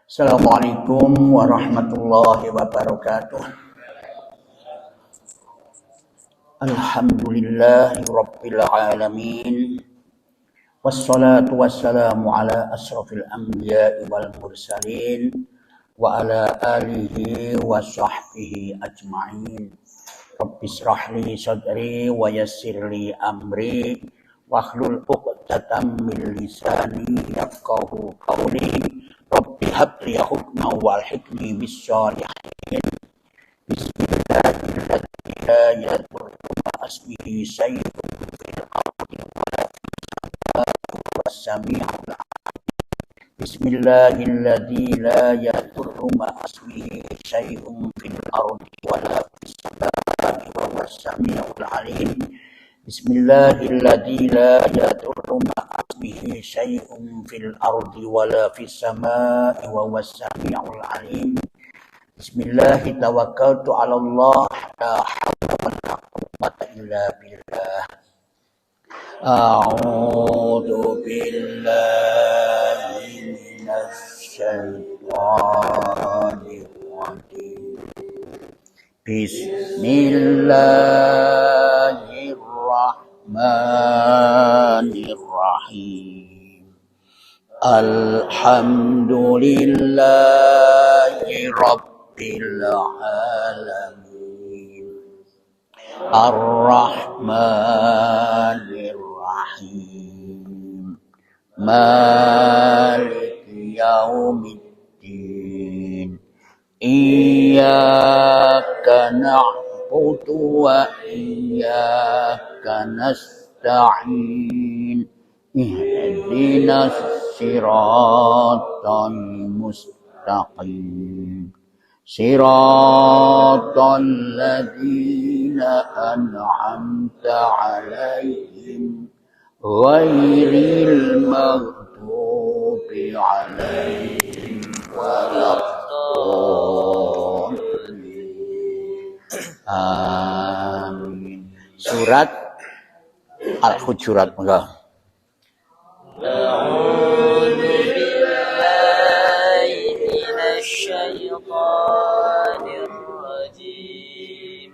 Assalamualaikum warahmatullahi wabarakatuh. Alhamdulillahi rabbil alamin. Wassalatu wassalamu ala asrafil anbiya'i wal mursalin wa ala alihi wa sahbihi ajma'in. Rabbishrah li sadri wa yassir li amri wahlul 'uqdatam min lisani yafqahu qawli. Rabbi habli hukman walhiqni bis-shalihin. Bismillahirrahmanirrahim. La yadurru ma'asmihi syai'un fil ardi was-sami'ul 'alim. Bismillahilladzi la yadurru ma'asmihi syai'un fil ardi wala fis samaa'i wa was-sami'ul 'alim. Bismillahilladzi la yadurru ma'asmihi syai'un fil ardi wala fis samaa'i wa was-sami'ul 'alim. Bismillahi tawakkaltu 'ala Allah la haula wala quwwata illa billah. A'udzu billahi minasy syaithanir rajim. Bismillahirrahmanirrahim. Alhamdulillahi rabbil alamin. Ar-Rahmanir Rahim. Maliki yaumiddin. Iyyaka na'budu wa iyyaka nasta'in. Ihdinas siratal mustaqim. Siratal ladzina an'amta 'alaihim ghairil maghdubi 'alaihim waladdallin. Amin. Surat Al-Hujurat. Syaitanir rajim.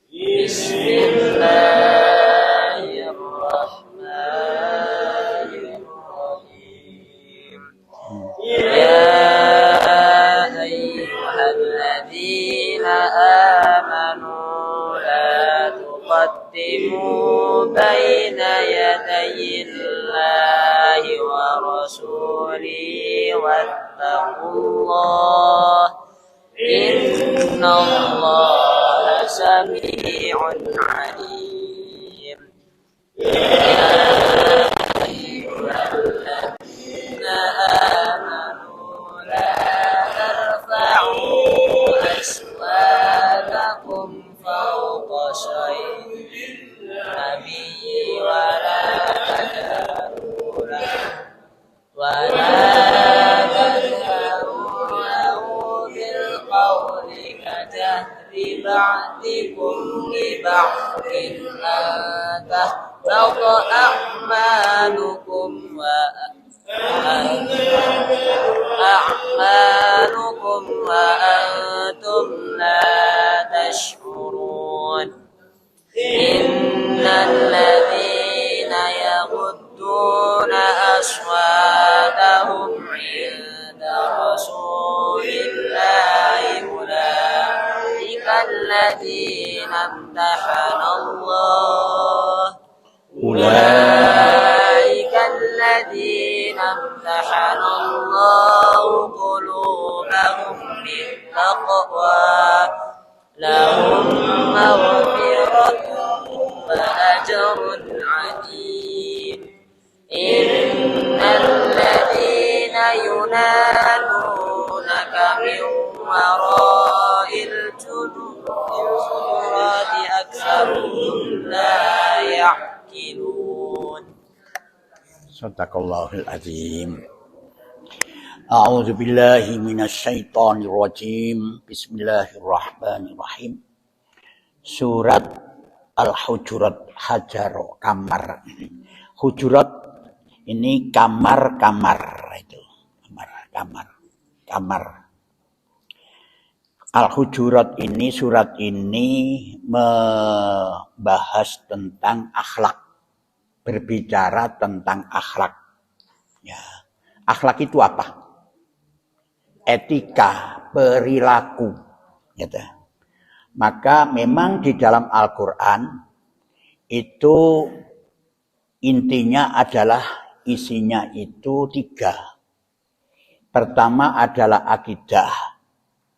Bismillahirrahmanirrahim. Ya ayyuhalladzina amanu la tuqaddimu baina yadayillahi wa rasulihi wattaqullah. Innallaha sami'un 'alim. Ya ayyuhalladzina amanu la tarfa'u aswatakum fawqa sawtin nabiyyi wa la tajharu ba'dikum li ba'din tahbata a'malukum wa antum la tash'urun. Innal ladzina yaghudduna aswatahum 'inda rasulillahi الذين امتحن الله أولئك الذين امتحن الله قلوبهم للتقوى لهم مغفرة وأجر عظيم. إن الذين ينادونك من وراء الحجرات أكثرهم لا يعقلون. Sadaqallahul azim. A'udzu billahi minasy syaithanir rajim. Bismillahirrahmanirrahim. Surat Al-Hujurat, hajar, kamar. Hujurat ini kamar-kamar itu. Kamar-kamar. kamar. Al-Hujurat ini, surat ini membahas tentang akhlak. Berbicara tentang akhlak. Ya. Akhlak itu apa? Etika, perilaku. Gitu. Maka memang di dalam Al-Quran itu intinya adalah isinya itu 3. Pertama adalah akidah.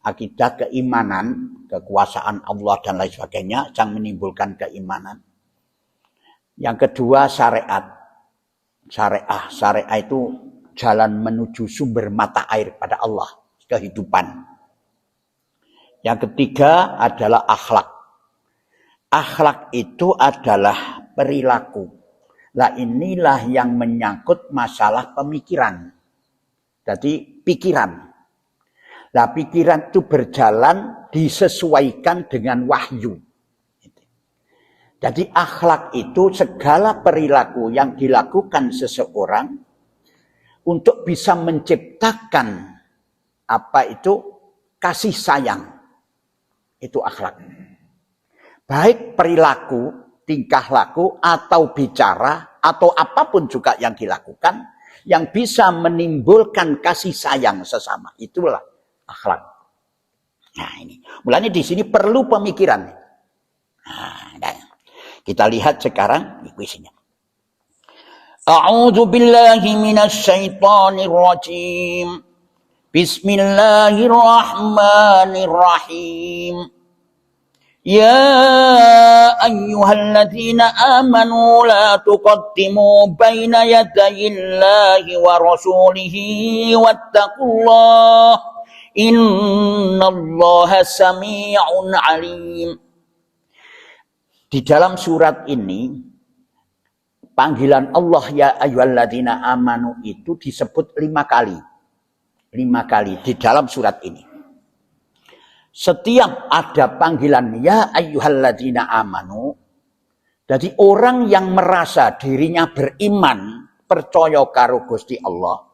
Akidah keimanan, kekuasaan Allah dan lain sebagainya yang menimbulkan keimanan. Yang kedua syariat. Syariah itu jalan menuju sumber mata air pada Allah, kehidupan. Yang ketiga adalah akhlak. Akhlak itu adalah perilaku. Lah inilah yang menyangkut masalah pemikiran. Jadi pikiran. Lah pikiran itu berjalan disesuaikan dengan wahyu. Jadi akhlak itu segala perilaku yang dilakukan seseorang untuk bisa menciptakan apa itu kasih sayang. Itu akhlak. Baik perilaku, tingkah laku atau bicara atau apapun juga yang dilakukan yang bisa menimbulkan kasih sayang sesama. Itulah akhlak. Nah ini. Mulanya di sini perlu pemikiran. Nah, kita lihat sekarang isinya. A'udzu billahi minasy syaithanir rajim. Bismillahirrahmanirrahim. Ya ayyuhalladzina amanu la tuqaddimu baina yadayillahi wa rasulihi wattaqullaha. Innallaha sami'un alim. Di dalam surat ini panggilan Allah ya ayyuhalladzina amanu itu disebut 5 kali. 5 kali di dalam surat ini. Setiap ada panggilan ya ayyuhalladzina amanu, jadi orang yang merasa dirinya beriman, percaya karo Gusti Allah,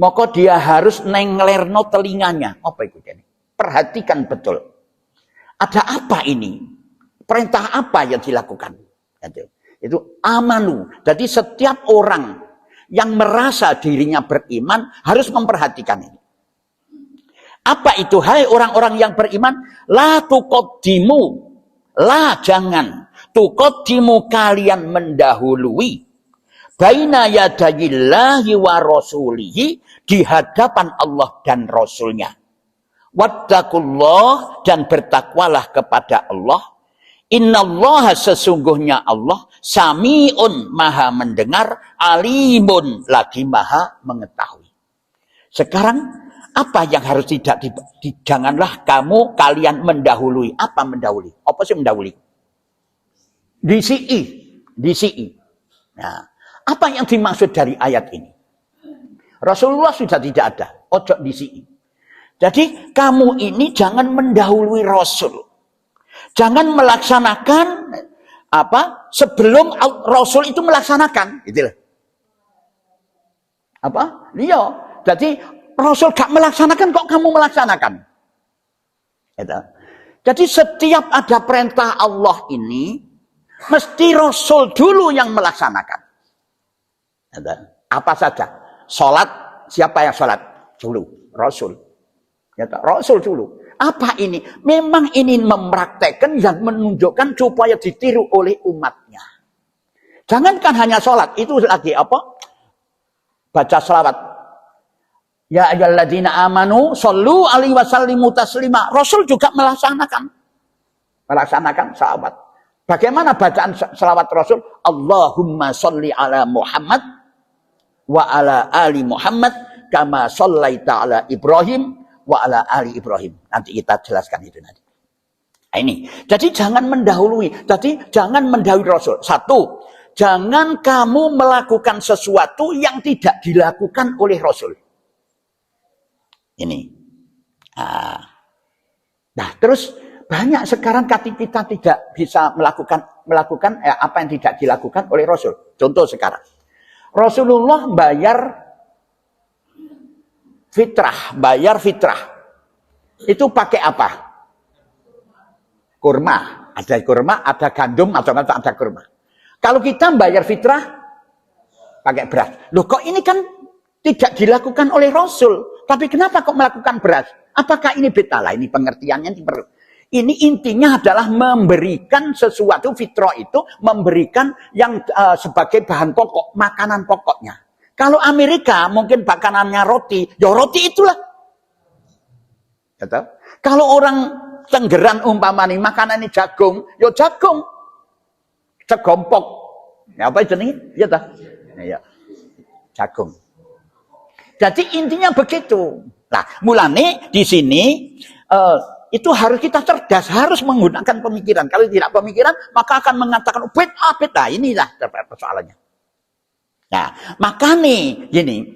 maka dia harus nenglerno telinganya. Apa itu jadi? Perhatikan betul. Ada apa ini? Perintah apa yang dilakukan? Itu amanu. Jadi setiap orang yang merasa dirinya beriman harus memperhatikan ini. Apa itu? Hai orang-orang yang beriman, la tuqaddimu, la jangan, tuqaddimu kalian mendahului baina yadayillahi wa rasulihi, di hadapan Allah dan Rasulnya. Wattaqullah, dan bertakwalah kepada Allah. Innallaha, sesungguhnya Allah, sami'un, maha mendengar, alimun, lagi maha mengetahui. Sekarang apa yang harus tidak janganlah kalian mendahului. Apa mendahului? Apa sih mendahului? Disi. Nah, apa yang dimaksud dari ayat ini? Rasulullah sudah tidak ada. Ojo disi. Jadi kamu ini jangan mendahului Rasul. Jangan melaksanakan apa sebelum Rasul itu melaksanakan. Itulah. Apa? Iya. Jadi Rasul gak melaksanakan, kok kamu melaksanakan? Gitu. Jadi setiap ada perintah Allah ini, mesti Rasul dulu yang melaksanakan. Gitu. Apa saja? Sholat, siapa yang sholat? Dulu, Rasul. Gitu. Rasul dulu. Apa ini? Memang ini mempraktekkan yang menunjukkan supaya ditiru oleh umatnya. Jangankan hanya sholat, itu lagi apa? Baca selawat. Ya ayyuhalladzina amanu shollu alaihi wasallimu taslima. Rasul juga melaksanakan selawat. Bagaimana bacaan selawat Rasul? Allahumma sholli ala Muhammad wa ala ali Muhammad kama shallaita ala Ibrahim wa ala ali Ibrahim. Nanti kita jelaskan itu nanti. Nah, ini. Jadi jangan mendahului. Jadi jangan mendahului Rasul. Satu, jangan kamu melakukan sesuatu yang tidak dilakukan oleh Rasul. Ini. Nah, terus banyak sekarang kita tidak bisa melakukan apa yang tidak dilakukan oleh Rasul. Contoh sekarang, Rasulullah bayar fitrah, bayar fitrah. Itu pakai apa? Kurma. Ada kurma, ada gandum, atau ada kurma. Kalau kita bayar fitrah, pakai beras. Loh kok ini kan tidak dilakukan oleh Rasul. Tapi kenapa kok melakukan beras? Apakah ini bid'ah? Ini pengertiannya perlu. Ini intinya adalah memberikan sesuatu, fitrah itu memberikan yang sebagai bahan pokok, makanan pokoknya. Kalau Amerika mungkin makanannya roti, ya roti itulah. Gitu? Kalau orang Tenggeran umpamanya makanan ini jagung, ya jagung. Segompok. Ya apa itu nih? Ya tak? Ya. Jagung. Jadi intinya begitu. Nah, mulane di sini itu harus kita cerdas, harus menggunakan pemikiran. Kalau tidak pemikiran, maka akan mengatakan bid'ah. Inilah persoalannya. Nah, maka nih gini,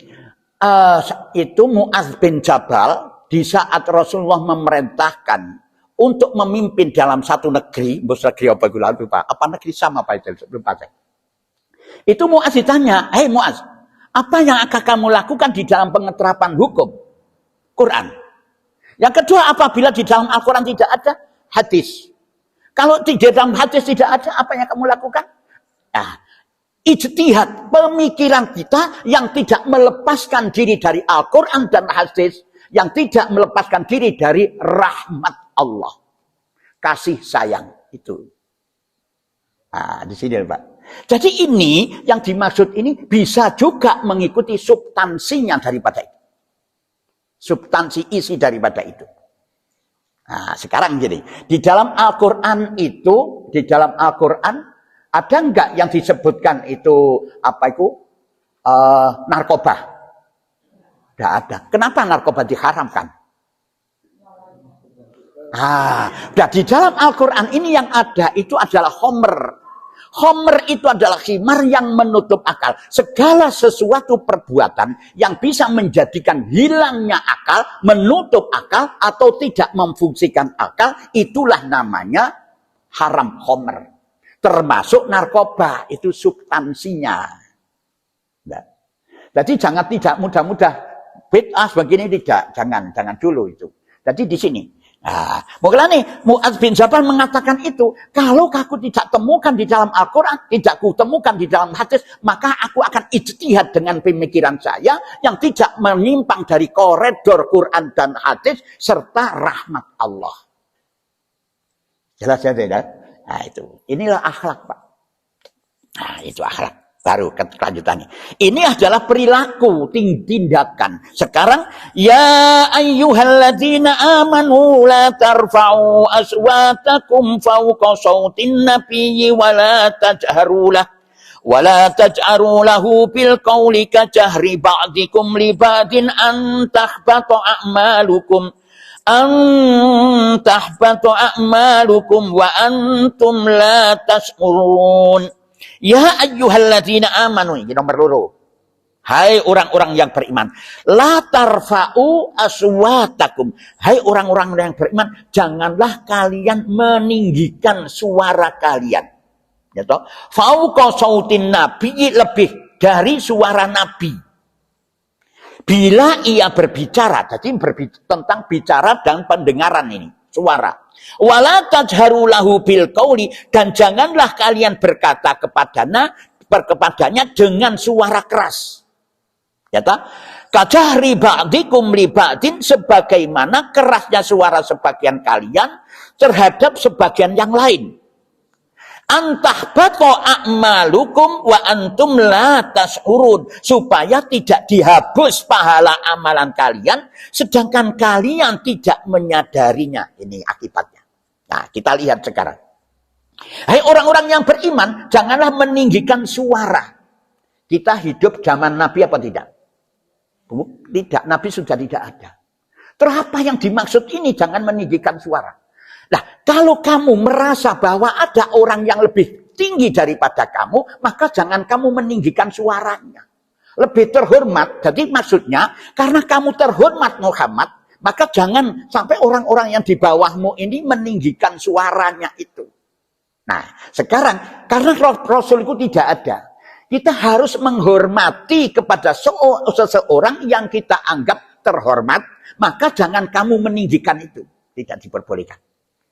itu Mu'adz bin Jabal di saat Rasulullah memerintahkan untuk memimpin dalam satu negeri, negeri apa negeri sama apa itu lupa saya. Itu Mu'adz ditanya, "Hei Mu'adz, apa yang akan kamu lakukan di dalam pengeterapan hukum Quran?" Yang kedua, apabila di dalam Al-Quran tidak ada hadis. Kalau di dalam hadis tidak ada, apa yang kamu lakukan? Nah, ijtihad, pemikiran kita yang tidak melepaskan diri dari Al-Quran dan hadis, yang tidak melepaskan diri dari rahmat Allah. Kasih sayang itu. Nah, di sini Pak. Jadi ini yang dimaksud ini bisa juga mengikuti substansinya daripada itu. Substansi isi daripada itu. Nah, sekarang jadi di dalam Al-Quran itu, di dalam Al-Quran ada enggak yang disebutkan itu apa itu narkoba? Tidak ada. Kenapa narkoba diharamkan? Dan di dalam Al-Quran ini yang ada itu adalah homer. Homer itu adalah khimar yang menutup akal. Segala sesuatu perbuatan yang bisa menjadikan hilangnya akal, menutup akal, atau tidak memfungsikan akal, itulah namanya haram homer. Termasuk narkoba, itu substansinya. Nah, jadi jangan tidak mudah-mudah bid'ah begini, tidak. Jangan dulu itu. Jadi di sini. Nah, makanya nih Mu'adz bin Jabal mengatakan itu, kalau aku tidak temukan di dalam Al-Quran, tidak kutemukan di dalam hadis, maka aku akan ijtihad dengan pemikiran saya yang tidak menyimpang dari koridor Quran dan hadis serta rahmat Allah. Jelas ya tidak? Nah itu, inilah akhlak Pak. Nah itu akhlak. Baru kelanjutannya. Ini adalah perilaku, tindakan. Sekarang, ya ayyuhalladzina amanu la tarfa'u aswatakum fawqa sawtin nabiyyi wa la taj'aru lahu bil qawli ka jahri ba'dikum li ba'din an tahbata a'malukum wa antum la tash'urun. Ya ayyuhalladzina amanu, ini nomor 2. Hai orang-orang yang beriman, la tarfa'u aswatakum. Hai orang-orang yang beriman, janganlah kalian meninggikan suara kalian. Ya toh? Fauqa sautin nabi, lebih dari suara nabi. Bila ia berbicara, jadi tentang bicara dan pendengaran ini, suara. Wala tajharu lahu bil qauli, dan janganlah kalian berkata kepadanya dengan suara keras. Ya ta? Kajahri ba'dikum li ba'din, sebagaimana kerasnya suara sebagian kalian terhadap sebagian yang lain. Antahbatu a'malukum wa antum la tash'urun, supaya tidak dihapus pahala amalan kalian sedangkan kalian tidak menyadarinya. Ini akibatnya. Nah, kita lihat sekarang. Hai orang-orang yang beriman, janganlah meninggikan suara. Kita hidup zaman Nabi apa tidak? Tidak, Nabi sudah tidak ada. Terus apa yang dimaksud ini jangan meninggikan suara? Nah, kalau kamu merasa bahwa ada orang yang lebih tinggi daripada kamu, maka jangan kamu meninggikan suaranya. Lebih terhormat, jadi maksudnya, karena kamu terhormat Muhammad, maka jangan sampai orang-orang yang di bawahmu ini meninggikan suaranya itu. Nah, sekarang, karena Rasul itu tidak ada, kita harus menghormati kepada seseorang yang kita anggap terhormat, maka jangan kamu meninggikan itu. Tidak diperbolehkan.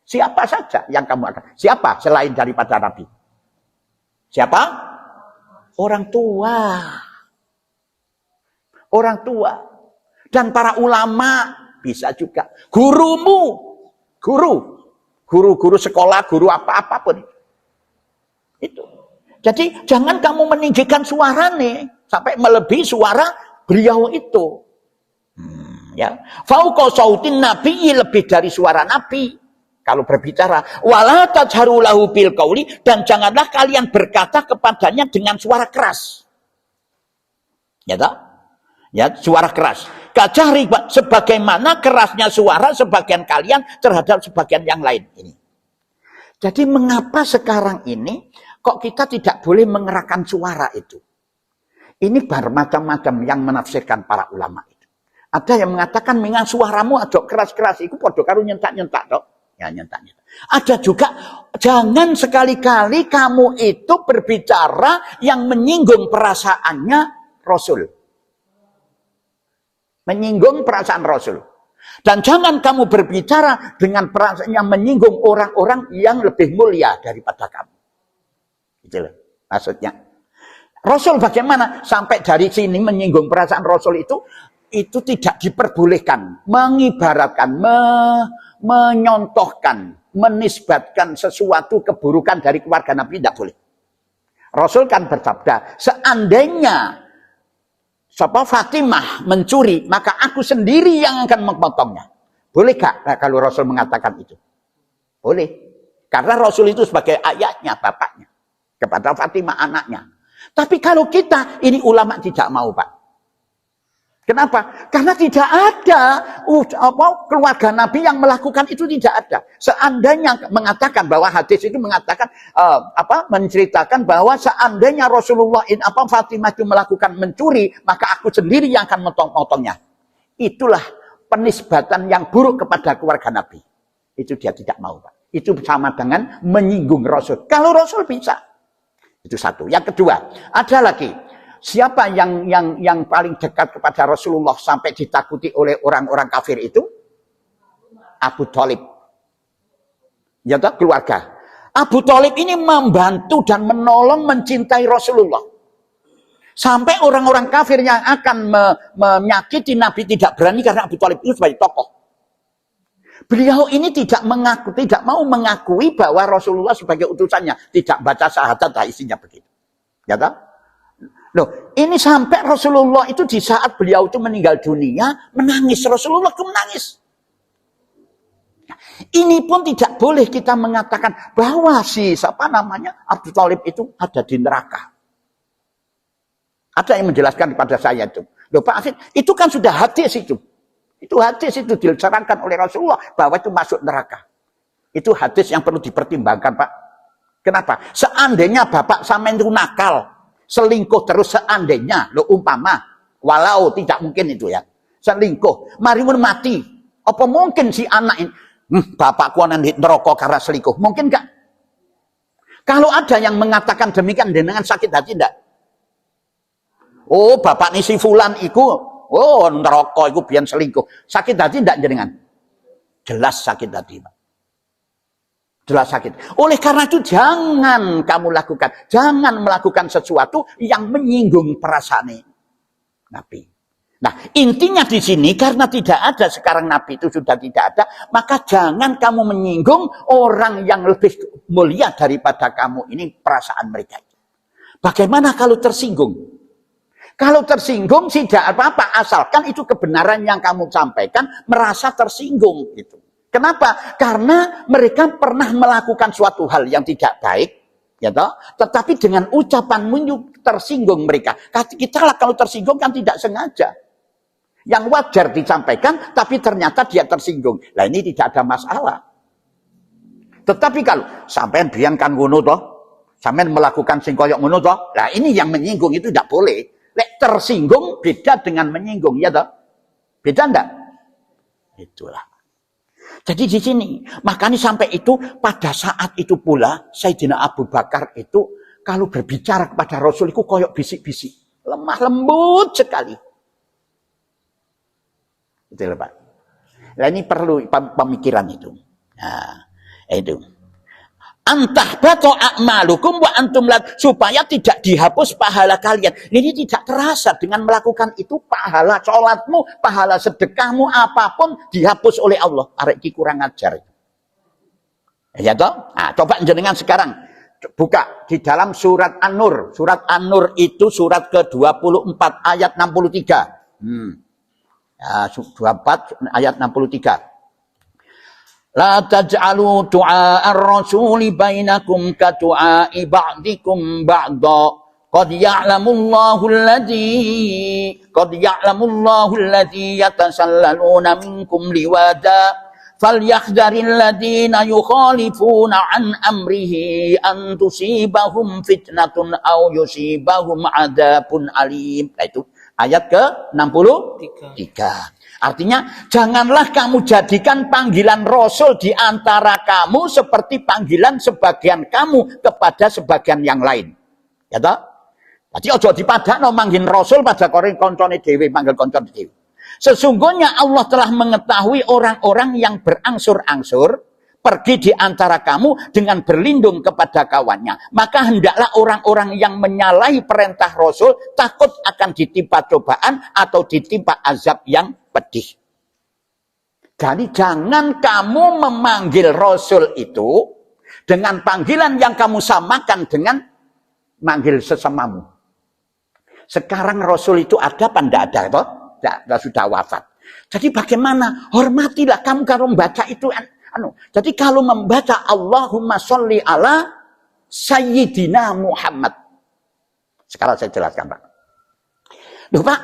Siapa saja yang kamu akan. Siapa selain daripada Nabi? Siapa? Orang tua. Orang tua. Dan para ulama bisa juga. Gurumu. Guru sekolah, guru apapun. Itu. Jadi jangan kamu meninggikan suara nih. Sampai melebihi suara beliau itu. Ya, fauqa sautin nabi, lebih dari suara nabi kalau berbicara. Wala tajharu lahu bil qauli, dan janganlah kalian berkata kepadanya dengan suara keras. Ya toh? Ya, suara keras. Kajahri, sebagaimana kerasnya suara sebagian kalian terhadap sebagian yang lain ini. Jadi mengapa sekarang ini kok kita tidak boleh mengerahkan suara itu? Ini bermacam-macam yang menafsirkan para ulama. Ada yang mengatakan dengan suaramu adok keras-keras itu podo karo nyentak-nyentak tok. Ya nyentak-nyentak. Ada juga jangan sekali-kali kamu itu berbicara yang menyinggung perasaannya Rasul. Menyinggung perasaan Rasul. Dan jangan kamu berbicara dengan perasaan yang menyinggung orang-orang yang lebih mulia daripada kamu. Itu loh maksudnya. Rasul bagaimana sampai dari sini menyinggung perasaan Rasul itu tidak diperbolehkan, mengibaratkan, menyontohkan, menisbatkan sesuatu keburukan dari keluarga Nabi, tidak boleh. Rasul kan bersabda, seandainya Fatimah mencuri, maka aku sendiri yang akan memotongnya. Boleh gak kalau Rasul mengatakan itu? Boleh. Karena Rasul itu sebagai ayahnya, bapaknya. Kepada Fatimah anaknya. Tapi kalau kita, ini ulama tidak mau, Pak. Kenapa? Karena tidak ada keluarga Nabi yang melakukan itu, tidak ada. Seandainya mengatakan bahwa hadis itu mengatakan menceritakan bahwa seandainya Rasulullah Fatimah itu melakukan mencuri, maka aku sendiri yang akan motong-motongnya. Itulah penisbatan yang buruk kepada keluarga Nabi. Itu dia tidak mau, Pak. Itu sama dengan menyinggung Rasul. Kalau Rasul bisa. Itu satu. Yang kedua, ada lagi. Siapa yang paling dekat kepada Rasulullah sampai ditakuti oleh orang-orang kafir itu? Abu Thalib. Ya toh, keluarga. Abu Thalib ini membantu dan menolong mencintai Rasulullah. Sampai orang-orang kafir yang akan menyakiti Nabi tidak berani karena Abu Thalib itu sebagai tokoh. Beliau ini tidak mau mengakui bahwa Rasulullah sebagai utusannya, tidak baca syahadat, isinya begitu. Ya toh? Loh, ini sampai Rasulullah itu di saat beliau itu meninggal dunia, menangis. Rasulullah itu menangis. Nah, ini pun tidak boleh kita mengatakan bahwa Abu Thalib itu ada di neraka. Ada yang menjelaskan kepada saya itu. Loh Pak Afid, itu kan sudah hadis itu. Itu hadis itu disarankan oleh Rasulullah bahwa itu masuk neraka. Itu hadis yang perlu dipertimbangkan, Pak. Kenapa? Seandainya Bapak sama itu nakal, selingkuh terus seandainya, umpama, walau tidak mungkin itu ya, selingkuh, mari mati, apa mungkin si anak ini, bapakku nanti neraka karena selingkuh, mungkin gak? Kalau ada yang mengatakan demikian dengan sakit hati enggak? Oh bapak ini si fulan iku, oh neraka iku biar selingkuh, sakit hati enggak jenengan? Jelas sakit hati, Pak. Jelas sakit. Oleh karena itu jangan kamu lakukan. Jangan melakukan sesuatu yang menyinggung perasaan Nabi. Nah intinya di sini karena tidak ada sekarang Nabi itu sudah tidak ada. Maka jangan kamu menyinggung orang yang lebih mulia daripada kamu. Ini perasaan mereka. Bagaimana kalau tersinggung? Kalau tersinggung tidak apa-apa. Asalkan itu kebenaran yang kamu sampaikan merasa tersinggung gitu. Kenapa? Karena mereka pernah melakukan suatu hal yang tidak baik, ya toh? Tetapi dengan ucapanmu tersinggung mereka. Kita lah kalau tersinggung kan tidak sengaja. Yang wajar disampaikan, tapi ternyata dia tersinggung. Nah ini tidak ada masalah. Tetapi kalau sampean biarkan ngono toh, sampean melakukan sing koyok ngono toh, nah ini yang menyinggung itu tidak boleh. Lek tersinggung beda dengan menyinggung, ya toh? Beda enggak? Itulah. Jadi di sini, makanya sampai itu pada saat itu pula Sayyidina Abu Bakar itu kalau berbicara kepada Rasul itu koyok bisik-bisik, lemah lembut sekali. Itu loh Pak. Nah, ini perlu pemikiran itu. Nah, itu. Antah bato a'malukum wa antum supaya tidak dihapus pahala kalian. Ini tidak terasa dengan melakukan itu pahala sholatmu, pahala sedekahmu, apapun dihapus oleh Allah. Arek ki kurang ajar. Ya toh? Nah, coba jenengan sekarang buka di dalam surat An-Nur. Surat An-Nur itu surat ke-24 ayat 63. Ya, 24 ayat 63. La taj'alu du'a ar-rasuli bainakum ka du'a'i ba'dikum ba'da. Qad ya'lamullahu alladhi yatasallaluna minkum liwada. Falyahdharil ladzina yukhalifuna an amrihi an tusibahum fitnatun aw yusibahum adzabun alim. Itu ayat ke-63. Artinya, janganlah kamu jadikan panggilan Rasul di antara kamu seperti panggilan sebagian kamu kepada sebagian yang lain. Ya toh? Jadi ojo dipadakno manggil Rasul pada koncone dhewe, manggil koncone dhewe. Sesungguhnya Allah telah mengetahui orang-orang yang berangsur-angsur pergi di antara kamu dengan berlindung kepada kawannya. Maka hendaklah orang-orang yang menyalahi perintah Rasul takut akan ditimpa cobaan atau ditimpa azab yang pedih. Jadi jangan kamu memanggil Rasul itu dengan panggilan yang kamu samakan dengan manggil sesamamu. Sekarang Rasul itu ada apa enggak ada? Toh? Sudah wafat. Jadi bagaimana? Hormatilah kamu kalau membaca itu. Jadi kalau membaca Allahumma sholli ala Sayyidina Muhammad. Sekarang saya jelaskan Pak. Loh Pak,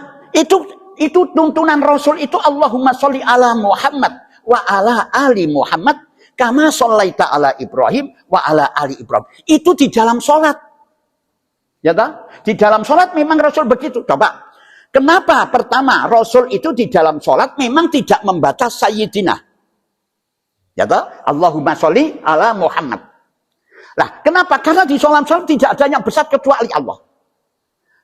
itu tuntunan Rasul itu Allahumma sholli ala Muhammad wa ala ali Muhammad kama shollaita ala Ibrahim wa ala ali Ibrahim. Itu di dalam sholat. Ya toh? Di dalam sholat memang Rasul begitu. Coba. Kenapa pertama Rasul itu di dalam sholat memang tidak membaca Sayyidina? Ya toh? Allahumma sholli ala Muhammad. Lah, kenapa? Karena di sholat tidak ada yang besar kecuali Allah.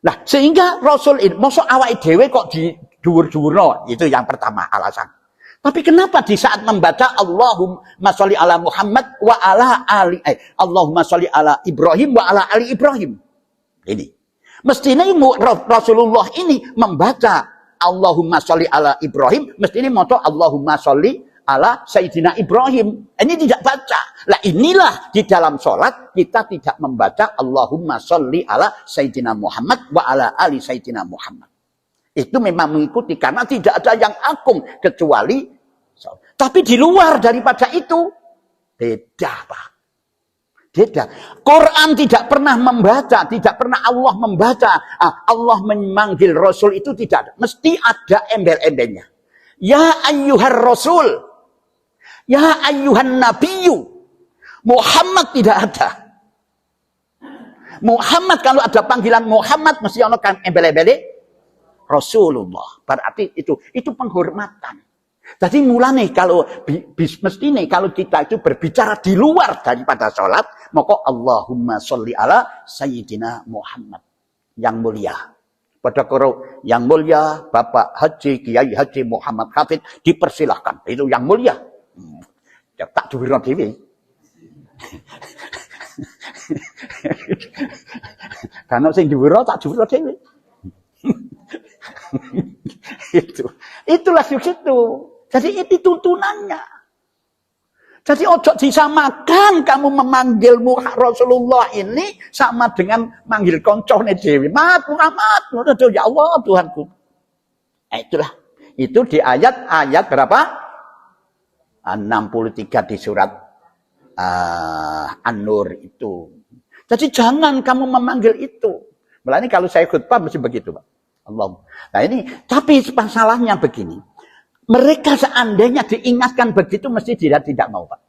Nah, sehingga Rasul ini, mosok awake dhewe kok di dhuwur-dhuwurno, itu yang pertama alasan. Tapi kenapa di saat membaca Allahumma sholli ala Muhammad wa ala ali Allahumma sholli ala Ibrahim wa ala ali Ibrahim. Ini. Mestinya Rasulullah ini membaca Allahumma sholli ala Ibrahim, mestinya moto Allahumma sholli ala Sayyidina Ibrahim. Ini tidak baca. Lah inilah di dalam sholat kita tidak membaca Allahumma sholli ala Sayyidina Muhammad wa ala ali Sayyidina Muhammad. Itu memang mengikuti karena tidak ada yang agung kecuali sholat. Tapi di luar daripada itu beda Pak. Beda. Quran tidak pernah membaca, tidak pernah Allah membaca. Allah memanggil Rasul itu tidak ada. Mesti ada embel-embelnya. Ya ayyuhar Rasul. Ya ayyuhan Nabiyyu. Muhammad tidak ada. Muhammad kalau ada panggilan Muhammad mesti ono kan embel-embele Rasulullah. Berarti itu penghormatan. Jadi mulane kalau mestine kalau kita itu berbicara di luar daripada sholat, maka Allahumma sholli ala Sayyidina Muhammad yang mulia. Pada koro yang mulia Bapak Haji Kiai Haji Muhammad Hafid dipersilahkan. Itu yang mulia. Ya tak duwirno dhewe. Karena sing duwirno tak duwirno dhewe. Itulah itu. Jadi itu tuntunannya. Jadi ojo disamakan kamu memanggil Rasulullah ini sama dengan manggil koncone dhewe. Muhammad, ya Allah Tuhanku. Itulah. Itu di ayat berapa? 63 di surat An-Nur itu. Jadi jangan kamu memanggil itu. Mulanya kalau saya khutbah mesti begitu, Pak. Allah. Nah ini, tapi masalahnya begini. Mereka seandainya diingatkan begitu mesti tidak mau, Pak.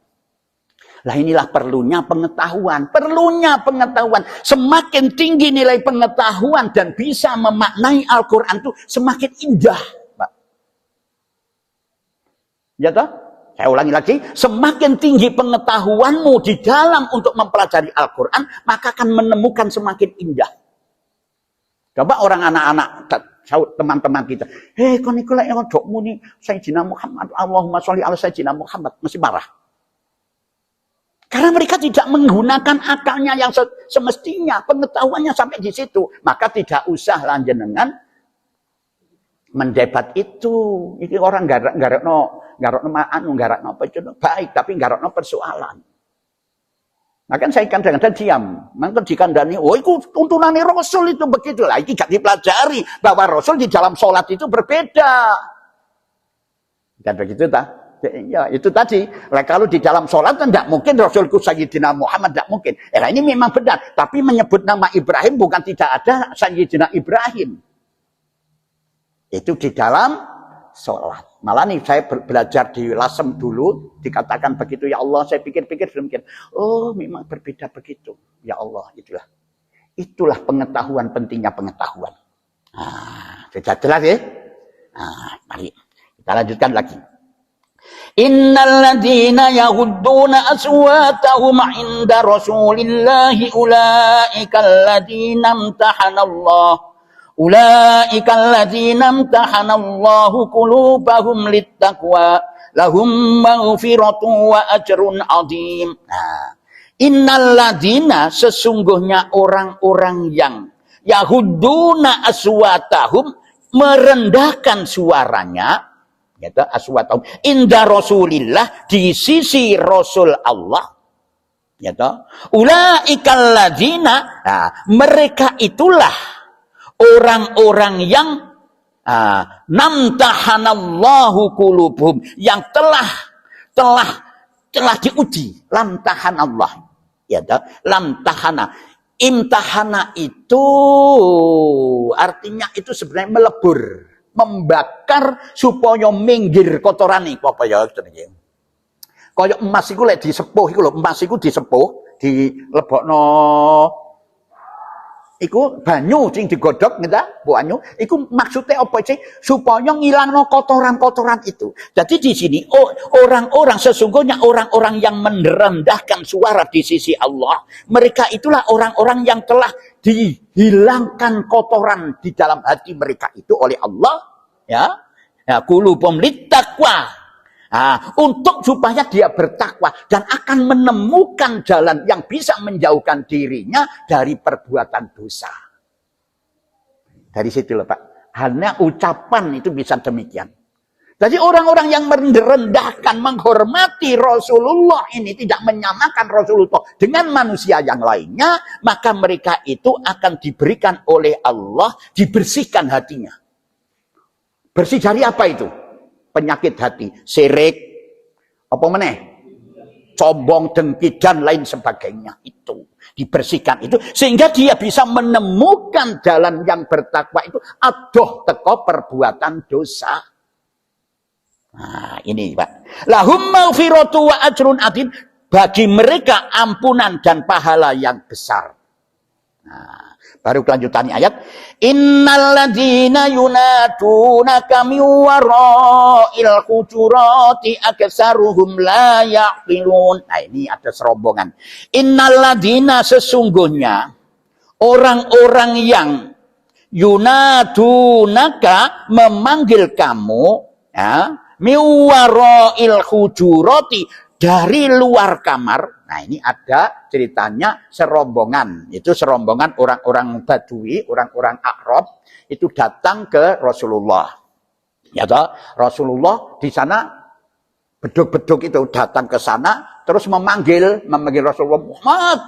Lah inilah perlunya pengetahuan. Perlunya pengetahuan. Semakin tinggi nilai pengetahuan dan bisa memaknai Al-Quran itu semakin indah, Pak. Ya toh? Saya ulangi lagi. Semakin tinggi pengetahuanmu di dalam untuk mempelajari Al-Quran, maka akan menemukan semakin indah. Coba orang anak-anak teman-teman kita. Kon iku lek ojo muni Sayyidina Muhammad, Allahumma sholli ala Sayyidina Muhammad, mesti marah. Karena mereka tidak menggunakan akalnya yang semestinya, pengetahuannya sampai di situ. Maka tidak usah lanjenengan mendebat itu. Ini orang garakno apa itu baik, tapi garakno persoalan. Nah kan saya kadang-kadang diam. Maka dikandani, oh itu tuntunannya Rasul itu begitulah. Itu gak dipelajari bahwa Rasul di dalam sholat itu berbeda. Kan begitu tak? Ya itu tadi. Kalau di dalam sholat kan tidak mungkin Rasulku Sayyidina Muhammad, tidak mungkin. Ini memang benar. Tapi menyebut nama Ibrahim bukan tidak ada Sayyidina Ibrahim. Itu di dalam sholat. Malah nih saya belajar di Lasem dulu, dikatakan begitu, ya Allah, saya pikir-pikir demikian. Oh, memang berbeda begitu. Ya Allah, itulah pengetahuan, pentingnya pengetahuan. Sudah jelas ya? Mari kita lanjutkan lagi. Innal ladzina yaghudduna aswatahum 'inda Rasulillahi ulaikal ladzina imtahanallahu Ulaika alladzina imtahanallahu qulubahum littaqwa lahum maghfiratun wa ajrun 'adzim. Innal ladzina, sesungguhnya orang-orang yang yahudduna aswatahum, merendahkan suaranya, yaitu aswatahum inda Rasulillah, di sisi Rasul Allah, yaitu ulaikal ladzina, mereka itulah orang-orang yang namtahanallahu qulubuhum, yang telah diuji. Lamtahanallah, ya toh, lamtahana. Imtahana itu artinya itu sebenarnya melebur, membakar supaya minggir kotoran iki apa ya jenenge. Kaya emas iku lek disepuh iku lho, emas iku disepuh, dilebokno iku banyu sing digodhog ngeta, banyu iku maksudnya apa sih? Supaya ngilangno kotoran-kotoran itu. Jadi di sini orang-orang, sesungguhnya orang-orang yang merendahkan suara di sisi Allah, mereka itulah orang-orang yang telah dihilangkan kotoran di dalam hati mereka itu oleh Allah, ya. Ya, qulubum littaqwa. Untuk supaya dia bertakwa dan akan menemukan jalan yang bisa menjauhkan dirinya dari perbuatan dosa. Dari situ loh Pak. Hanya ucapan itu bisa demikian. Jadi orang-orang yang merendahkan, menghormati Rasulullah ini, tidak menyamakan Rasulullah dengan manusia yang lainnya, maka mereka itu akan diberikan oleh Allah, dibersihkan hatinya. Bersih dari apa itu? Penyakit hati, syirik, apa meneh, sombong, dengki dan lain sebagainya, itu dibersihkan itu sehingga dia bisa menemukan jalan yang bertakwa itu adoh teko perbuatan dosa. Ini Pak. Lahum maghfiratu wa ajrun adzim, bagi mereka ampunan dan pahala yang besar. Baru kelanjutannya ayat, innal ladzina yunadunaka min wara'il hujurati aksaruhum la yaqilun. Ini ada serombongan. Innal ladzina, sesungguhnya orang-orang yang yunadunaka, memanggil kamu, ya, min wara'il hujurati, dari luar kamar. Nah ini ada ceritanya serombongan. Itu serombongan orang-orang Badui, orang-orang Arab itu datang ke Rasulullah. Ya toh, Rasulullah di sana beduk-beduk itu datang ke sana terus memanggil Rasulullah,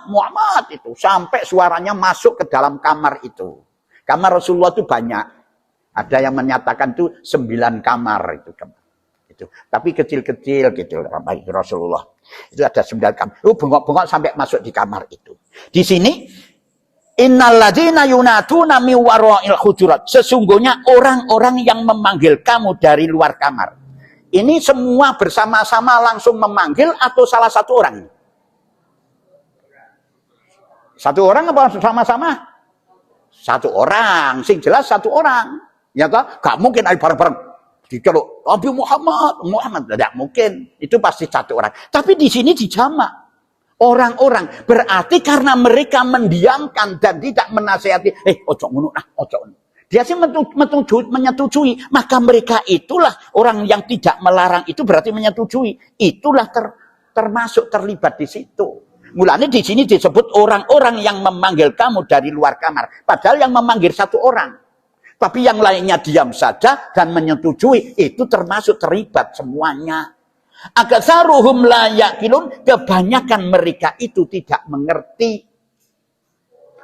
Muhammad itu, sampai suaranya masuk ke dalam kamar itu. Kamar Rasulullah itu banyak. Ada yang menyatakan itu 9 kamar itu. Tapi kecil-kecil gitu Rasulullah. Itu ada 9 kamar. Bengok-bengok sampai masuk di kamar itu. Di sini innalladzina yunaduna min wara'il hujurat, sesungguhnya orang-orang yang memanggil kamu dari luar kamar. Ini semua bersama-sama langsung memanggil atau salah satu orang? Satu orang apa sama-sama? Satu orang, sing jelas satu orang. Ya toh, gak mungkin ayo bareng-bareng diceluk Nabi Muhammad, tidak mungkin. Itu pasti satu orang. Tapi di sini dijamak orang-orang, berarti karena mereka mendiamkan dan tidak menasihati, ojo ngono, ojo. Dia sih menyetujui, maka mereka itulah orang yang tidak melarang itu berarti menyetujui. Itulah termasuk terlibat di situ. Mulanya di sini disebut orang-orang yang memanggil kamu dari luar kamar. Padahal yang memanggil satu orang. Tapi yang lainnya diam saja dan menyetujui. Itu termasuk terlibat semuanya. Akatsaruhum la yaqilun, kebanyakan mereka itu tidak mengerti.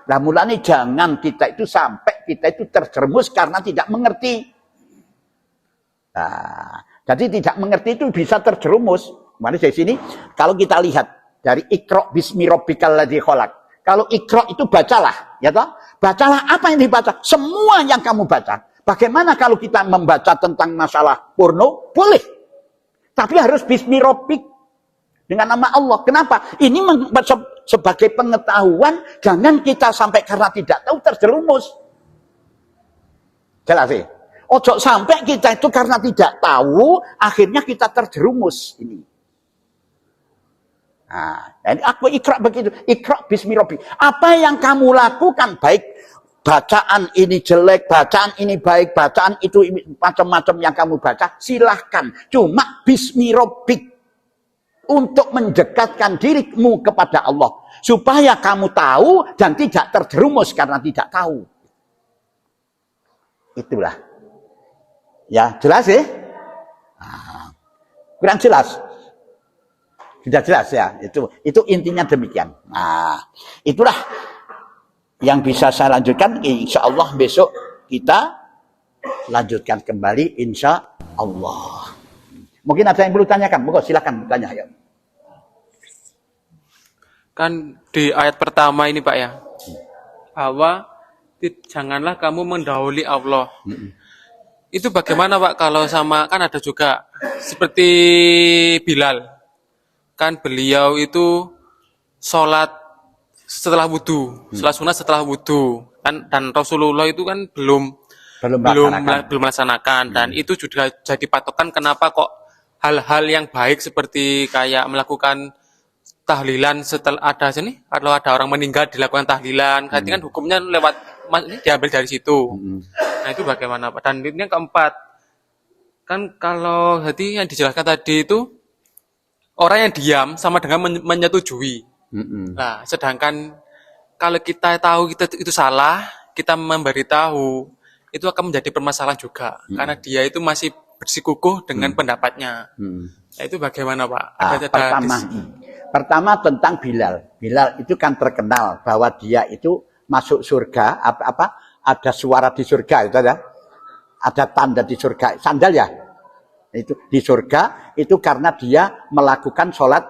Nah mulanya jangan kita itu sampai kita itu terjerumus karena tidak mengerti. Nah, jadi tidak mengerti itu bisa terjerumus. Mana dari sini kalau kita lihat dari Iqra bismi rabbikal ladzi khalaq. Kalau Iqra itu bacalah, ya toh? Bacalah apa yang dibaca, semua yang kamu baca. Bagaimana kalau kita membaca tentang masalah porno? Boleh. Tapi harus bismi rabbik dengan nama Allah. Kenapa? Ini sebagai pengetahuan, jangan kita sampai karena tidak tahu terjerumus. Jelas sih? Ojo sampai kita itu karena tidak tahu, akhirnya kita terjerumus ini. Nah, jadi aku Iqra begitu. Iqra bismi rabbik. Apa yang kamu lakukan, baik bacaan ini jelek, bacaan ini baik, bacaan itu macam-macam yang kamu baca, silahkan. Cuma bismi rabbik. Untuk mendekatkan dirimu kepada Allah. Supaya kamu tahu dan tidak terjerumus karena tidak tahu. Itulah. Ya, jelas ya? Nah, kurang jelas? Sudah jelas ya? Itu intinya demikian. Nah, itulah yang bisa saya lanjutkan. Insya Allah besok kita lanjutkan kembali. Insya Allah. Mungkin ada yang perlu tanyakan. Monggo silakan tanya ya. Kan di ayat pertama ini Pak ya, bahwa janganlah kamu mendahului Allah. Itu bagaimana Pak kalau sama, kan ada juga seperti Bilal. Kan beliau itu sholat setelah wudhu, sholat sunat setelah wudhu. Dan Rasulullah itu kan belum melaksanakan. Dan itu juga jadi patokan kenapa kok hal-hal yang baik seperti kayak melakukan tahlilan setelah kalau ada orang meninggal dilakukan tahlilan, kan hukumnya diambil dari situ. Nah itu bagaimana Pak? Dan yang keempat, kan kalau tadi yang dijelaskan tadi itu orang yang diam sama dengan menyetujui. Nah sedangkan kalau kita tahu kita itu salah, kita memberitahu, itu akan menjadi permasalahan juga, karena dia itu masih bersikukuh dengan pendapatnya. Nah itu bagaimana Pak? Pertama tentang Bilal. Bilal itu kan terkenal bahwa dia itu masuk surga, ada suara di surga itu ada tanda di surga, sandal ya. Itu di surga itu karena dia melakukan sholat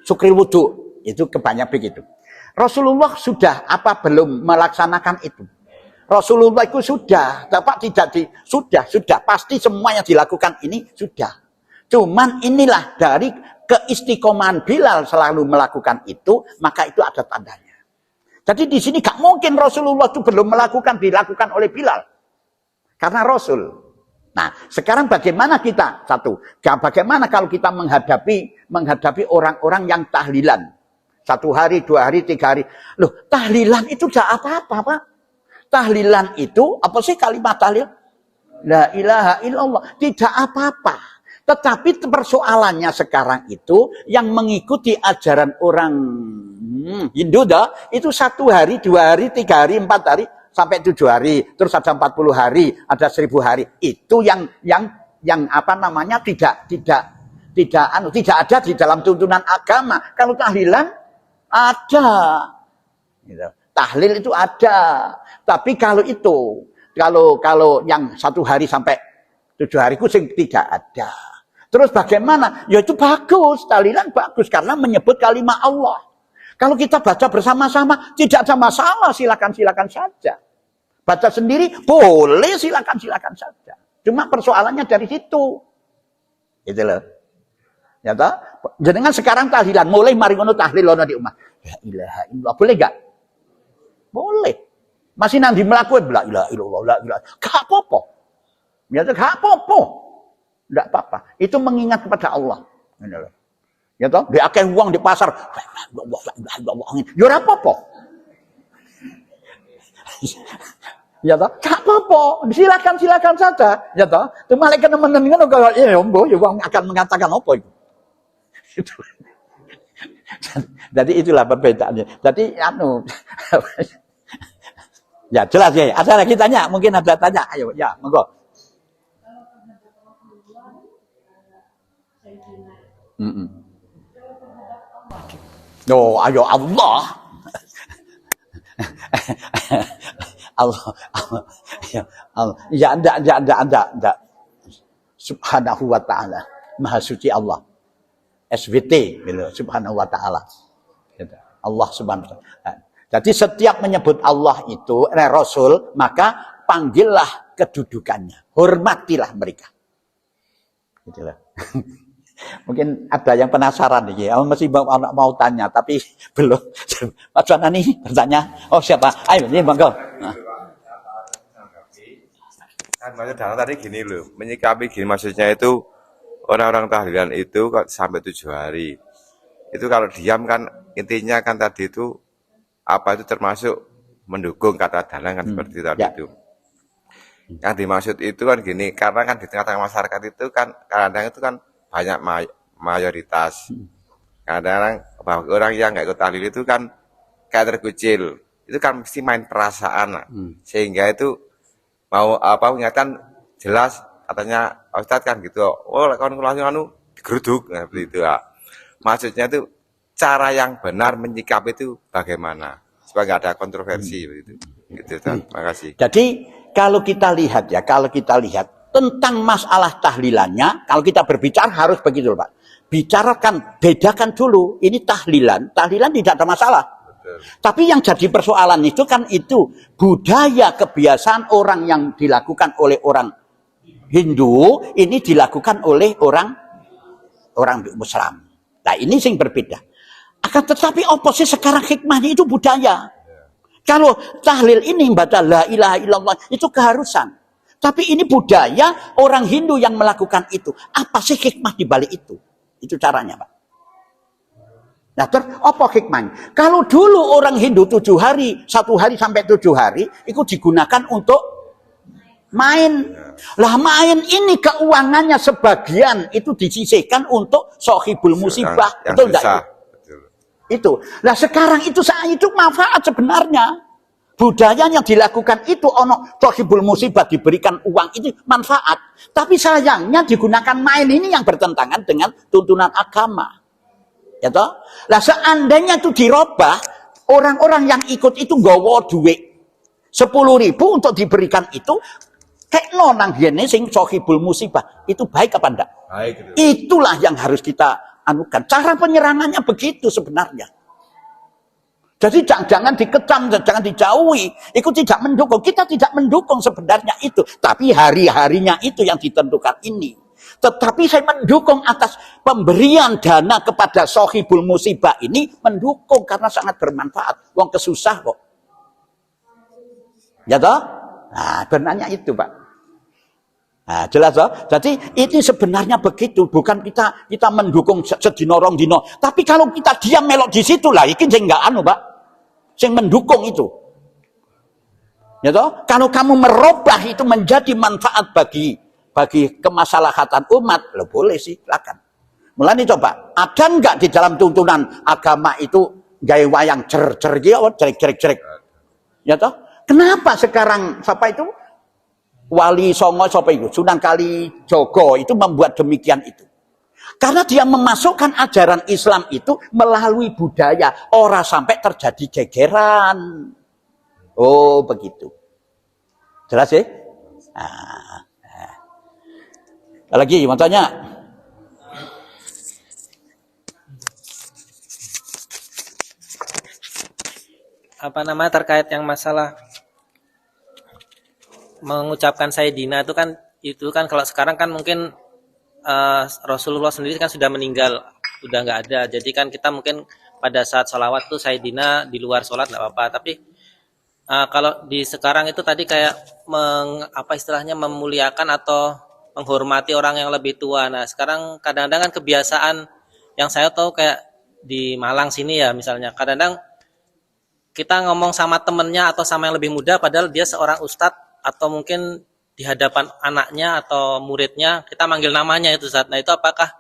syukril wudu. Itu kebanyakan begitu. Rasulullah sudah belum melaksanakan itu? Rasulullah itu sudah pasti semuanya dilakukan ini sudah. Cuman inilah dari keistiqomahan Bilal selalu melakukan itu, maka itu ada tandanya. Jadi di sini gak mungkin Rasulullah itu belum dilakukan oleh Bilal. Karena Rasul. Nah, sekarang bagaimana kita? Bagaimana kalau kita menghadapi orang-orang yang tahlilan? 1 hari, 2 hari, 3 hari. Loh, tahlilan itu tidak apa-apa, Pak. Tahlilan itu, apa sih kalimat tahlil? La ilaha illallah. Tidak apa-apa. Tetapi persoalannya sekarang itu, yang mengikuti ajaran orang Hindu, itu 1 hari, 2 hari, 3 hari, 4 hari, sampai 7 hari, terus ada 40 hari, ada 1000 hari. Itu yang tidak ada di dalam tuntunan agama. Kalau tahlilan ada. Gitu. Tahlil itu ada. Tapi kalau yang 1 hari sampai 7 hari kucing tidak ada. Terus bagaimana? Ya itu bagus, tahlilan bagus karena menyebut kalimat Allah. Kalau kita baca bersama-sama tidak ada masalah, silakan saja. Baca sendiri boleh, silakan saja. Cuma persoalannya dari situ. Gitu loh. Ya toh? Jenengan sekarang tahlilan, mulai mari ngono tahlil ono di umat. La ilaha illallah, boleh enggak? Boleh. Masih nanti melakukan la ilaha illallah, la ilaha. Gak apa-apa. Ya gak apa-apa. Enggak apa-apa. Itu mengingat kepada Allah. Gitu loh. Ya toh? Dia akeh uang di pasar. Ya ora apa-apa. Ya toh, gak apa-apa, silakan saja, ya toh. Tuh malaikat nemen ngono kok ya mbo ya wong akan mengatakan apa itu. Itu. Jadi itulah perbedaannya. Jadi ya jelas ya. Ada lagi tanya, mungkin ada tanya. Ayo, ya, monggo. Ayo Allah. Allah. Ya, Allah. Ya, enggak. Subhanahu wa ta'ala. Maha suci Allah. SWT, gitu. Subhanahu wa ta'ala. Gitu. Allah subhanahu wa ta'ala. Jadi setiap menyebut Allah itu, Rasul, maka panggillah kedudukannya. Hormatilah mereka. Gitu lah. Mungkin ada yang penasaran nih, ya. Masih mau tanya, tapi belum. Mas Wanani bertanya, oh siapa? Ayo, ini monggo. Kan maksud dalam tadi gini loh, menyikapi gini maksudnya itu orang-orang tahlilan itu sampai 7 hari. Itu kalau diam kan intinya kan tadi itu apa itu termasuk mendukung kata dalang kan seperti tadi itu. Yang dimaksud itu kan gini, karena kan di tengah-tengah masyarakat itu kan kadang itu kan banyak mayoritas. Kadang-kadang orang yang nggak ikut tahlil itu kan kayak terkucil. Itu kan mesti main perasaan. Sehingga itu mau apa ingatan jelas katanya Ustadz kan gitu. Oh, kalau anu digeruduk nah, seperti itu ya. Maksudnya itu cara yang benar menyikapi itu bagaimana supaya nggak ada kontroversi begitu. Gitu, terima kasih. Jadi kalau kita lihat tentang masalah tahlilannya, kalau kita berbicara harus begitu Pak. Bicarakan, bedakan dulu. Ini tahlilan tidak ada masalah. Betul. Tapi yang jadi persoalan itu kan itu budaya kebiasaan orang yang dilakukan oleh orang Hindu, ini dilakukan oleh orang Islam. Nah ini sing berbeda. Akan tetapi oposisi sekarang hikmahnya itu budaya. Kalau tahlil ini baca la ilaha illallah itu keharusan. Tapi ini budaya orang Hindu yang melakukan itu. Apa sih hikmah di balik itu? Itu caranya, Pak. Nah, apa hikmahnya? Kalau dulu orang Hindu 7 hari, 1 hari sampai 7 hari, itu digunakan untuk main. Lah main ini keuangannya sebagian itu disisihkan untuk sohibul musibah. Betul enggak? Itu. Nah sekarang itu manfaat sebenarnya. Budaya yang dilakukan itu ono sohibul musibah diberikan uang itu manfaat. Tapi sayangnya digunakan main ini yang bertentangan dengan tuntunan agama. Ya toh? Lah seandainya itu dirubah, orang-orang yang ikut itu nggawa duit 10.000 untuk diberikan itu kayak nonang biyen sing sohibul musibah. Itu baik apa enggak? Baik. Itulah yang harus kita anukan. Cara penyerangannya begitu sebenarnya. Jadi jangan dikecam, jangan dijauhi. Itu tidak mendukung. Kita tidak mendukung sebenarnya itu. Tapi hari-harinya itu yang ditentukan ini. Tetapi saya mendukung atas pemberian dana kepada sohibul musibah ini. Mendukung karena sangat bermanfaat. Wong kesusah kok. Ya toh? Nah, benarnya itu Pak. Nah, jelas toh? Jadi ini sebenarnya begitu, bukan kita mendukung sedino rong dino. Tapi kalau kita diam melok di situ lah, iki sing enggak anu, Pak. Sing mendukung itu. Ya toh? Kalau kamu merubah itu menjadi manfaat bagi kemaslahatan umat, lo boleh sih, silakan. Mulane coba, ada enggak di dalam tuntunan agama itu gawe wayang cer-cer gitu, cerik-cerik. Ya toh? Kenapa sekarang siapa itu? Wali Songo siapa itu? Sunan Kalijogo itu membuat demikian itu. Karena dia memasukkan ajaran Islam itu melalui budaya. Orang sampai terjadi gegeran. Oh begitu. Jelas ya? Lagi mau tanya? Apa namanya terkait yang masalah mengucapkan Sayyidina itu kan kalau sekarang kan mungkin Rasulullah sendiri kan sudah meninggal, sudah nggak ada. Jadi kan kita mungkin pada saat sholawat tuh Sayyidina di luar sholat nggak apa-apa. Tapi kalau di sekarang itu tadi kayak istilahnya memuliakan atau menghormati orang yang lebih tua. Nah sekarang kadang-kadang kan kebiasaan yang saya tahu kayak di Malang sini ya misalnya, kadang-kadang kita ngomong sama temennya atau sama yang lebih muda padahal dia seorang ustadz atau mungkin di hadapan anaknya atau muridnya kita manggil namanya itu Ustaz. Nah itu apakah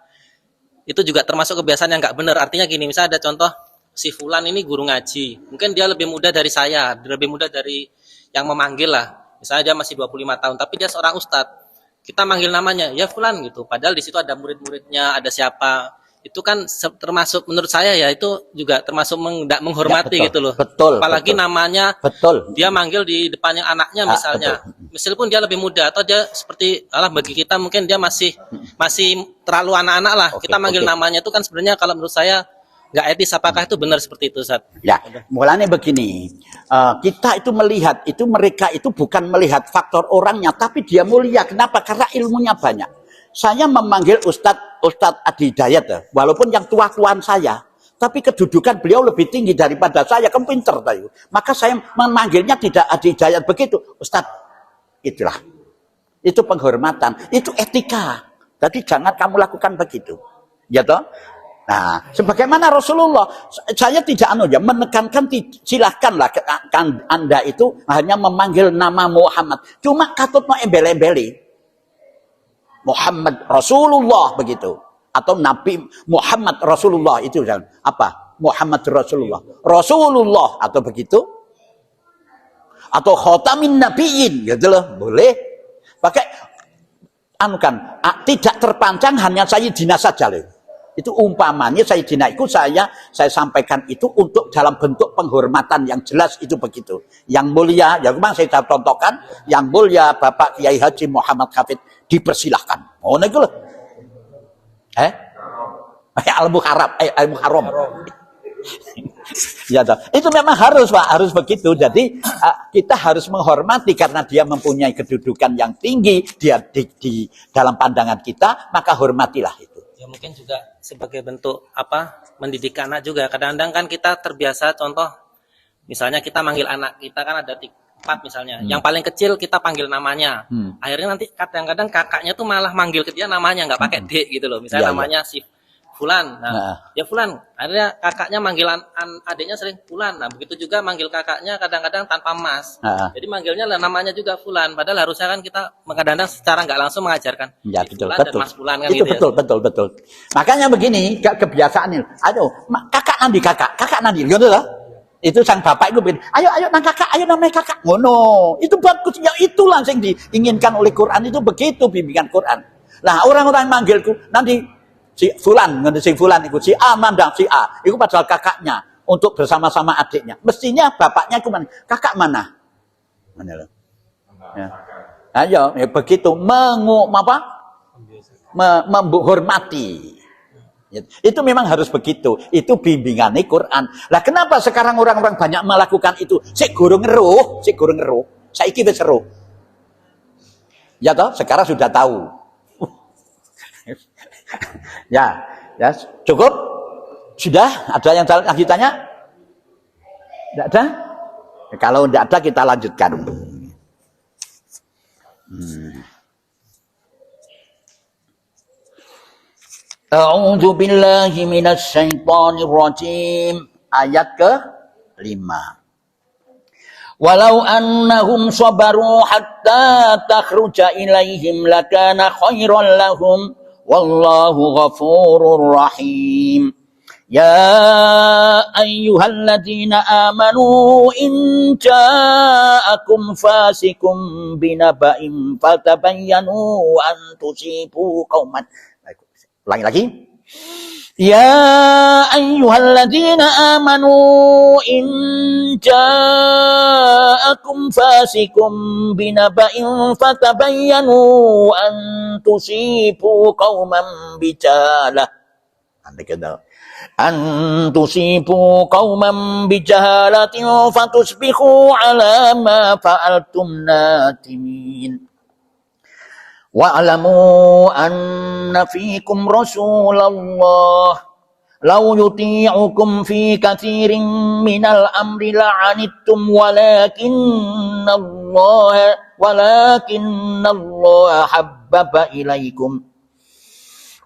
itu juga termasuk kebiasaan yang nggak benar? Artinya gini, misalnya ada contoh si Fulan ini guru ngaji, mungkin dia lebih muda dari saya, lebih muda dari yang memanggil lah. Misalnya dia masih 25 tahun, tapi dia seorang ustadz. Kita manggil namanya, ya Fulan gitu. Padahal di situ ada murid-muridnya, ada siapa. Itu kan termasuk menurut saya ya itu juga termasuk tidak menghormati Ya, betul, gitu loh. betul, Apalagi betul. namanya Betul. dia manggil di depannya anaknya misalnya. Meskipun dia lebih muda atau dia seperti bagi kita mungkin dia masih terlalu anak-anak lah. Oke, Kita manggil oke. namanya itu kan sebenarnya kalau menurut saya nggak etis. Apakah itu benar seperti itu, Ustaz? Ya, mulanya begini, kita itu melihat, itu mereka itu bukan melihat faktor orangnya, tapi dia mulia. Kenapa? Karena ilmunya banyak. Saya memanggil Ustadz Adi Hidayat, ya, walaupun yang tua-tuaan saya, tapi kedudukan beliau lebih tinggi daripada saya, kan pinter tahu. Maka saya memanggilnya tidak Adi Hidayat begitu, Ustadz. Itulah, itu penghormatan, itu etika. Jadi jangan kamu lakukan begitu, ya toh. Nah, sebagaimana Rasulullah, saya tidak menekankan silahkanlah Anda itu hanya memanggil nama Muhammad. Cuma katut mau embel-embeli. Muhammad Rasulullah begitu. Atau Nabi Muhammad Rasulullah itu apa? Muhammad Rasulullah. Rasulullah atau begitu. Atau khotamin nabiyin gitu loh. Boleh. Pakai tidak terpancang hanya Sayyidina saja loh. Itu umpamanya Sayyidina itu saya sampaikan itu untuk dalam bentuk penghormatan yang jelas itu begitu. Yang mulia, ya memang saya contohkan, yang mulia Bapak Kiai Haji Muhammad Hafid dipersilahkan. Oh nek lho. Al-Muharram. Ya toh. Itu memang harus Pak, harus begitu. Jadi kita harus menghormati karena dia mempunyai kedudukan yang tinggi dia di dalam pandangan kita, maka hormatilah itu. Ya mungkin juga sebagai bentuk mendidik anak juga. Kadang-kadang kan kita terbiasa contoh misalnya kita manggil anak kita kan ada 4 misalnya. Yang paling kecil kita panggil namanya. Akhirnya nanti kadang-kadang kakaknya tuh malah manggil ke dia namanya nggak pakai D gitu loh. Misalnya namanya si Fulan. Nah, ya Fulan. Akhirnya kakaknya manggil adiknya sering Fulan. Nah, begitu juga manggil kakaknya kadang-kadang tanpa Mas. Jadi manggilnya namanya juga Fulan. Padahal harusnya kan kita kadang-kadang secara nggak langsung mengajarkan ya, si betul, Fulan betul. dan Mas Fulan kan itu gitu betul. Makanya begini, kebiasaan ini. Aduh, kakak nanti, gitu loh. Itu sang bapak itu bilang, ayo nang kakak, ayo namanya kakak. Ngono. Itu bagus. Ya itulah yang diinginkan oleh Quran itu begitu bimbingan Quran. Nah, orang-orang manggilku nanti si Fulan ikut si A mandang si A itu padahal kakaknya untuk bersama-sama adiknya, mestinya bapaknya itu mana, kakak mana loh ya. Ayo ya begitu menghormati ya. Itu memang harus begitu, itu bimbingan Quran. Lah kenapa sekarang orang-orang banyak melakukan itu? Sik gurung ngeruh saiki wis seru ya toh, sekarang sudah tahu. Ya, cukup? Sudah? Ada yang lagi tanya? Tidak ada? Kalau tidak ada kita lanjutkan. A'udzu billahi minasy syaithanir rajim. Ayat ke-5. Walau annahum sabaru hatta takhruja ilaihim lakana khairan lahum wallahu ghafurur rahim. Ya ayyuhalladzina amanu in ja'akum fasikum binaba'in fatabayyanu an tusibu qauman. Ulangi lagi. Ya ayyuhalladzina amanu in ja'akum fasikum binaba'in fatabayyanu an tusibu qauman bijahalah. An tusibu qauman bijahalatin fatusbihu ala ma fa'altum nadimin. Wa'lamu anna fiikum Rasulullah law yuti'ukum fi katsirin minal amri la'anittum walakinna Allah habbaba ilaikum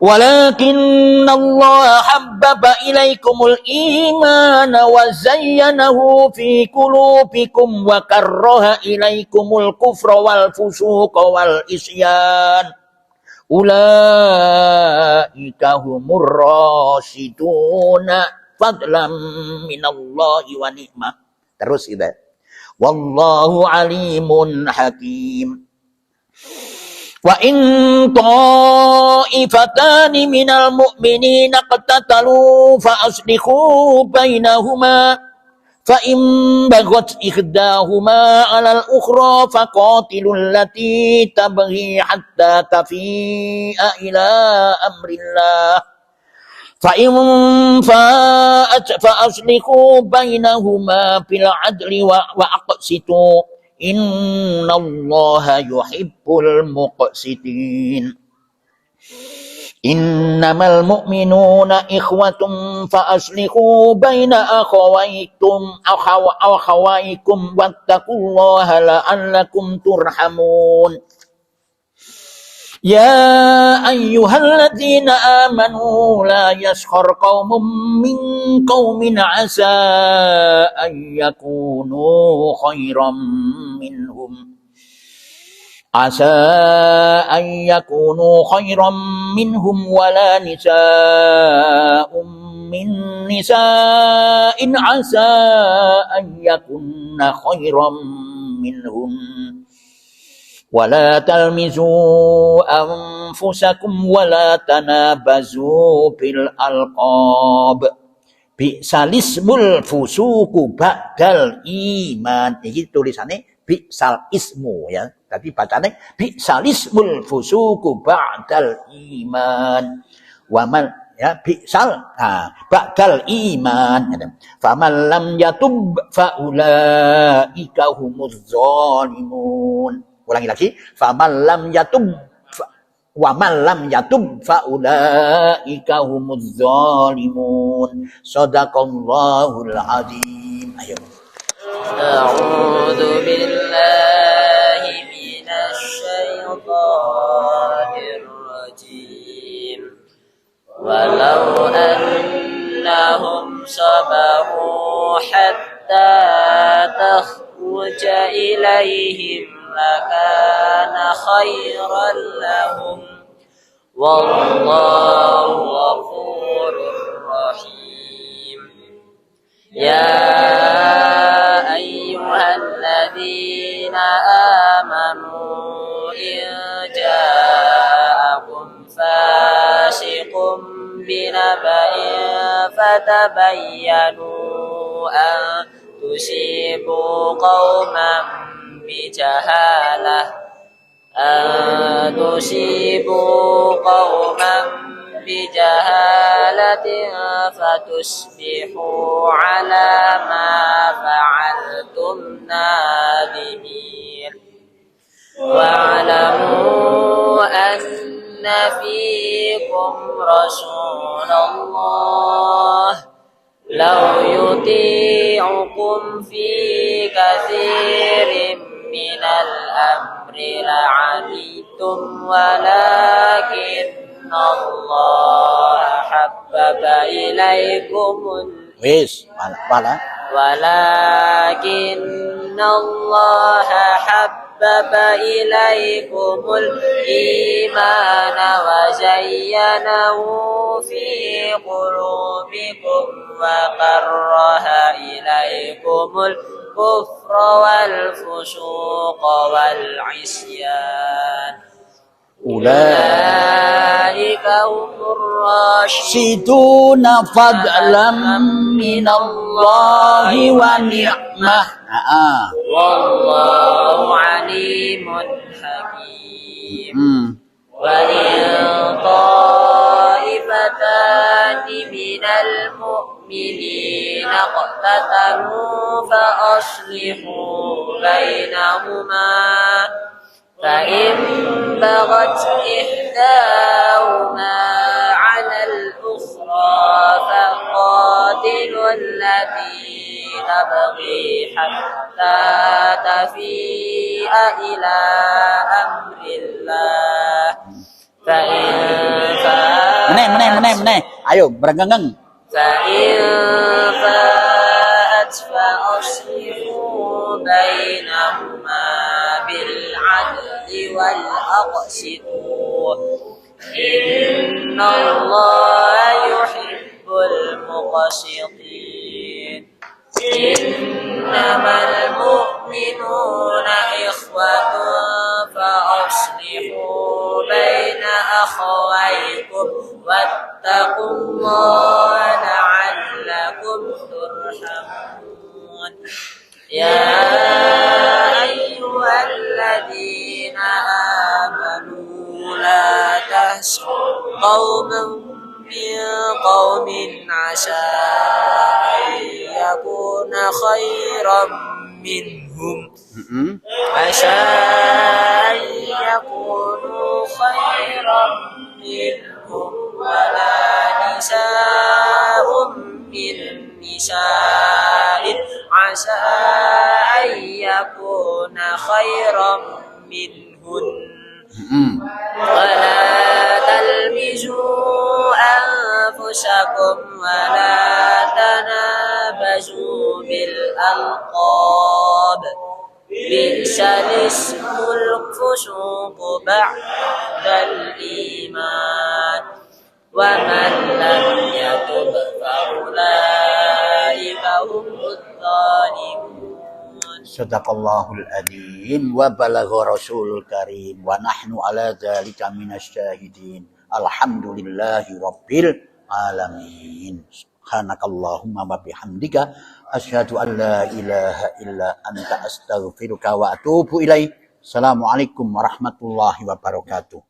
ولكن الله حبب إليكم الإيمان وزينه في قلوبكم وكره إليكم الكفر والفسوق والعصيان أولئك هم الراشدون فضلا من الله ونعمة. Terus kita, wallahu alimun hakim. Wa in ta'ifatani minal mu'minina qatatalu fa aslihu bainahuma fa in baghat ihdahuma 'alal ukhra faqatilul lati tabghi hatta tafi'a ila amrillah fa in fa'at fa aslihu bainahuma bil 'adli wa aqsitu innallaha yuhibbul muqsitin. Innamal mu'minuna ikhwatum fa aslihu baina akhawaikum wattaqullaha la'allakum turhamun. Ya ayyuhalladzina amanu la yaskhar qaumun min qaumin asa an yakunu khairan minhum wala nisa'un min nisa'in asa an yakunna khairan minhum wala talmizu anfusakum wala tanabazu bil alqab bi'salismul fusuku ba'dal iman. Ini tulisannya bi'sal ismu ya, tapi bacanya bi'salismul fusuku ba'dal iman. Waman ya bi'sal ba'dal iman. Faman lam yatub faulaika humuz zalimun. Ulangi lagi, faman lam yatub wa man lam yatub faulaika humuz zalimun. Shadaqallahul azim. Ayo. A'udzu billahi minasy syaithanir rajim. Walau annahum sabaru hatta takhruja ilaihim lakana khairan lahum wallahu ghafurur rahim. Ya ayyuhalladzina amanu in ja'akum fasiqun binaba'in fatabayyanu an tusibu qauman bijahalah tusibu qauman bijahalatin fatusbihu ala ma fa'altum nadimin. Wa'lamu anna fiikum Rasulullah law yuti'ukum fi katsirin minal amri la'anitum walakinna Allah habbaba ilaikumul walakinna Allah habbaba ilaikumul imana wa zayyanahu fi qulubikum wa karraha ilaikumul kufra wal fusuqa wal isyan. Ulaika humur rasyiduna fadlan minallahi wa ni'mah. Wallahu alimun hakim. Wa in ta'ifatani minal mu'minina qatatalu fa aslihu bainahuma fa in baghat ihdahuma 'ala al-ukhra fa qatilul lati tabghi hatta tafi'a ila amrillah fa in Meneh. Ayo, berenggeng. فإن فاءت فأصلحوا بينهما بالعدل والأقسطوا إن الله يحب المقسطين إنما المؤمنون إخوة فأصلحوا بين أخويكم واتقوا الله لعلكم ترحمون يا أيها الذين آمنوا لا تسخروا قوما من قوم عسى أن يكون خيرا منهم عسى أن يكونوا خيرا منهم ولا نساء من نساء عسى أن يكون خيرا منهن ولا تلمزوا أنفسكم ولا تنابزوا بالألقاب بئس الاسم الفسوق بعد الإيمان ومن لم يتب فأولئك هم الظالمون Sadaqallahul adzim wa balagha rasulul karim wa nahnu ala dzalika minasyahidin. Alhamdulillahi rabbil alamin. Subhanakallahumma wa bihamdika asyhadu an la ilaha illa anta astaghfiruka wa atubu ilaik. Assalamualaikum warahmatullahi wabarakatuh.